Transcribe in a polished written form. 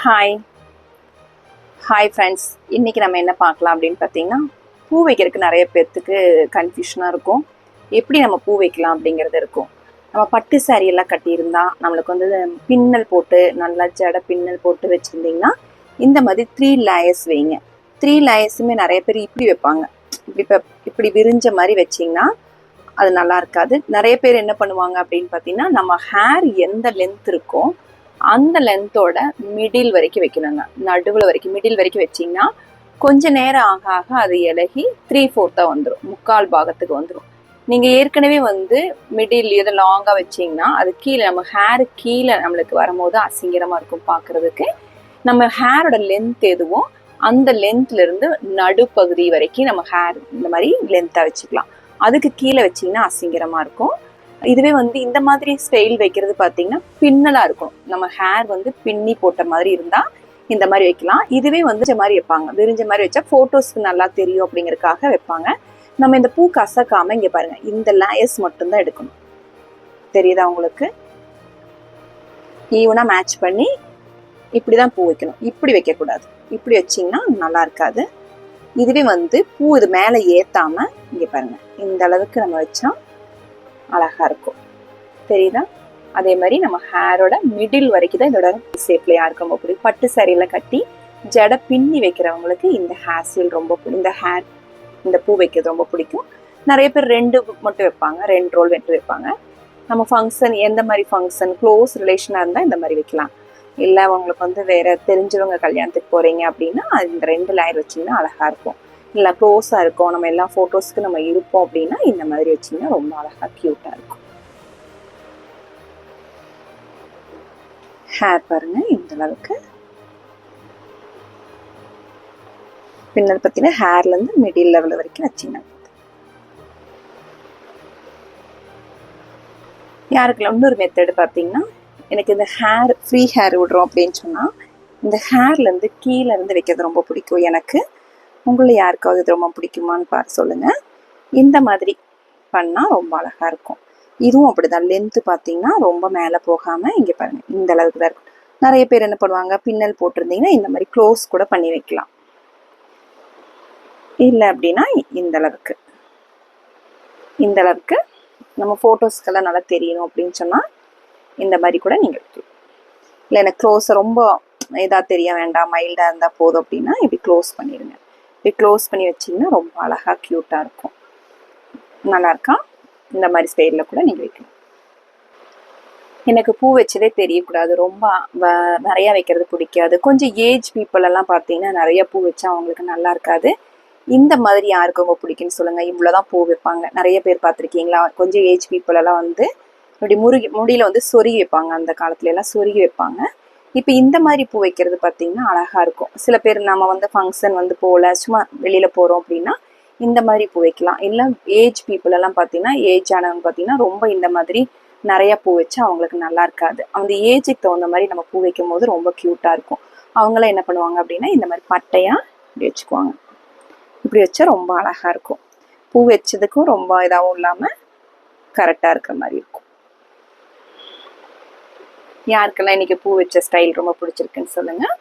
Hi hi friends, இன்றைக்கி நம்ம என்ன பார்க்கலாம் அப்படின்னு பார்த்தீங்கன்னா, பூ வைக்கிறதுக்கு நிறைய பேர்த்துக்கு கன்ஃபியூஷனாக இருக்கும். எப்படி நம்ம பூ வைக்கலாம் அப்படிங்கிறது இருக்கும். நம்ம பட்டு சாரியெல்லாம் கட்டியிருந்தா நம்மளுக்கு வந்து பின்னல் போட்டு நல்லா ஜடை பின்னல் போட்டு வச்சுருந்திங்கன்னா இந்த மாதிரி 3 லேயர்ஸ் வைங்க. 3 லேயர்ஸுமே நிறைய பேர் இப்படி வைப்பாங்க. இப்படி விரிஞ்ச மாதிரி வச்சிங்கன்னா அது நல்லா இருக்காது. நிறைய பேர் என்ன பண்ணுவாங்க அப்படின்னு பார்த்தீங்கன்னா, நம்ம ஹேர் எந்த லென்த் இருக்கோ அந்த லென்த்தோட மிடில் வரைக்கும் வைக்கணுங்க. நடுவில் வரைக்கும் மிடில் வரைக்கும் வச்சிங்கன்னா கொஞ்ச நேரம் ஆக ஆக அது இலகி 3/4 வந்துடும், 3/4 பாகத்துக்கு வந்துடும். நீங்கள் ஏற்கனவே வந்து மிடில் எதை லாங்காக வச்சிங்கன்னா அது கீழே நம்ம ஹேரு கீழே நம்மளுக்கு வரும்போது அசிங்கரமாக இருக்கும் பார்க்குறதுக்கு. நம்ம ஹேரோட லென்த் எதுவோ அந்த லென்த்லேருந்து நடுப்பகுதி வரைக்கும் நம்ம ஹேர் இந்த மாதிரி லென்த்தாக வச்சுக்கலாம். அதுக்கு கீழே வச்சிங்கன்னா அசிங்கரமாக இருக்கும். இதுவே வந்து இந்த மாதிரி ஸ்டைல் வைக்கிறது பார்த்தீங்கன்னா பின்னலாக இருக்கும். நம்ம ஹேர் வந்து பின்னி போட்ட மாதிரி இருந்தால் இந்த மாதிரி வைக்கலாம். இதுவே வந்து மாதிரி வைப்பாங்க, விரிஞ்ச மாதிரி வச்சா ஃபோட்டோஸ்க்கு நல்லா தெரியும் அப்படிங்கிறதுக்காக வைப்பாங்க. நம்ம இந்த பூ கசக்காமல் இங்கே பாருங்கள், இந்த லேயர்ஸ் மட்டும்தான் எடுக்கணும். தெரியுதா உங்களுக்கு? ஈவனாக மேட்ச் பண்ணி இப்படி தான் பூ வைக்கணும். இப்படி வைக்கக்கூடாது. இப்படி வச்சிங்கன்னா நல்லா இருக்காது. இதுவே வந்து பூ இது மேலே ஏற்றாமல் இங்கே பாருங்கள், இந்த அளவுக்கு நம்ம வச்சா அழகா இருக்கும். தெரியுதா? அதே மாதிரி நம்ம ஹேரோட மிடில் வரைக்கும் தான் இதோட ஷேப்ல யாருக்கு ரொம்ப பிடிக்கும். பட்டு சாரியில கட்டி ஜடை பின்னி வைக்கிறவங்களுக்கு இந்த ஹேர் ஸ்டைல் ரொம்ப பிடிக்கும். இந்த பூ வைக்கிறது ரொம்ப பிடிக்கும். நிறைய பேர் 2 மட்டும் வைப்பாங்க, 2 ரோல் வெட்டு வைப்பாங்க. நம்ம ஃபங்க்ஷன் எந்த மாதிரி ஃபங்க்ஷன் க்ளோஸ் ரிலேஷனாக இருந்தால் இந்த மாதிரி வைக்கலாம். இல்லை அவங்களுக்கு வந்து வேற தெரிஞ்சவங்க கல்யாணத்துக்கு போறீங்க அப்படின்னா இந்த 2 லேயர் வச்சிங்கன்னா அழகா இருக்கும். இல்லை க்ளோஸாக இருக்கும், நம்ம எல்லா ஃபோட்டோஸ்க்கு நம்ம இருப்போம் அப்படின்னா இந்த மாதிரி வச்சிங்கன்னா ரொம்ப அழகாக க்யூட்டாக இருக்கும். ஹேர் பாருங்க, இந்த அளவுக்கு பின்னல் பார்த்தீங்கன்னா ஹேர்லேருந்து மிடில் லெவல் வரைக்கும் வச்சிங்கன்னா. யாருக்குள்ள இன்னொரு மெத்தடு பார்த்தீங்கன்னா, எனக்கு இந்த ஹேர் ஃப்ரீ ஹேர் விடுறோம் அப்படின்னு சொன்னால் இந்த ஹேர்லேருந்து கீழே இருந்து வைக்கிறது ரொம்ப பிடிக்கும் எனக்கு. உங்களை யாருக்காவது இது ரொம்ப பிடிக்குமான்னு பார்த்து சொல்லுங்கள். இந்த மாதிரி பண்ணால் ரொம்ப அழகாக இருக்கும். இதுவும் அப்படிதான். லென்த்து பார்த்தீங்கன்னா ரொம்ப மேலே போகாமல் இங்கே பாருங்கள், இந்த அளவுக்கு தான் இருக்கும். நிறைய பேர் என்ன பண்ணுவாங்க, பின்னல் போட்டிருந்தீங்கன்னா இந்த மாதிரி க்ளோஸ் கூட பண்ணி வைக்கலாம். இல்லை அப்படின்னா இந்த அளவுக்கு நம்ம ஃபோட்டோஸ்க்கெல்லாம் நல்லா தெரியணும் அப்படின்னு சொன்னால் இந்த மாதிரி கூட நீங்கள் வைக்கலாம். இல்லை எனக்கு க்ளோஸை ரொம்ப இதாக தெரிய வேண்டாம், மைல்டாக இருந்தால் போதும் அப்படின்னா இப்படி க்ளோஸ் பண்ணிடுங்க. இப்படி க்ளோஸ் பண்ணி வச்சிங்கன்னா ரொம்ப அழகாக க்யூட்டாக இருக்கும். நல்லா இருக்கா? இந்த மாதிரி ஸ்டைலில் கூட நீங்கள் வைக்கலாம். எனக்கு பூ வச்சதே தெரியக்கூடாது, ரொம்ப நிறையா வைக்கிறது பிடிக்காது. கொஞ்சம் ஏஜ் பீப்புள் எல்லாம் பார்த்தீங்கன்னா நிறைய பூ வச்சா அவங்களுக்கு நல்லா இருக்காது. இந்த மாதிரி யாருக்கு ரொம்ப பிடிக்குன்னு சொல்லுங்கள். இவ்வளோதான் பூ வைப்பாங்க. நிறைய பேர் பார்த்துருக்கீங்களா? கொஞ்சம் ஏஜ் பீப்புள் எல்லாம் வந்து இப்படி முடியில் வந்து சொருகி வைப்பாங்க. அந்த காலத்துல எல்லாம் சொருகி வைப்பாங்க. இப்போ இந்த மாதிரி பூ வைக்கிறது பார்த்தீங்கன்னா அழகாக இருக்கும். சில பேர் நம்ம வந்து ஃபங்க்ஷன் வந்து போகல, சும்மா வெளியில் போகிறோம் அப்படின்னா இந்த மாதிரி பூ வைக்கலாம். இல்லை ஏஜ் பீப்புள் எல்லாம் பார்த்தீங்கன்னா, ஏஜ் ஆனவங்க பார்த்தீங்கன்னா ரொம்ப இந்த மாதிரி நிறையா பூ வச்சா அவங்களுக்கு நல்லா இருக்காது. அந்த ஏஜுக்கு தகுந்த மாதிரி நம்ம பூ வைக்கும் போது ரொம்ப க்யூட்டாக இருக்கும். அவங்களாம் என்ன பண்ணுவாங்க அப்படின்னா இந்த மாதிரி பட்டையாக இப்படி வச்சுக்குவாங்க. இப்படி வச்சா ரொம்ப அழகாக இருக்கும். பூ வச்சதுக்கும் ரொம்ப இதாகவும் இல்லாமல் கரெக்டாக இருக்கிற மாதிரி இருக்கும். யாருக்கெல்லாம் இன்னைக்கு பூ வச்ச ஸ்டைல் ரொம்ப பிடிச்சிருக்குன்னு சொல்லுங்கள்.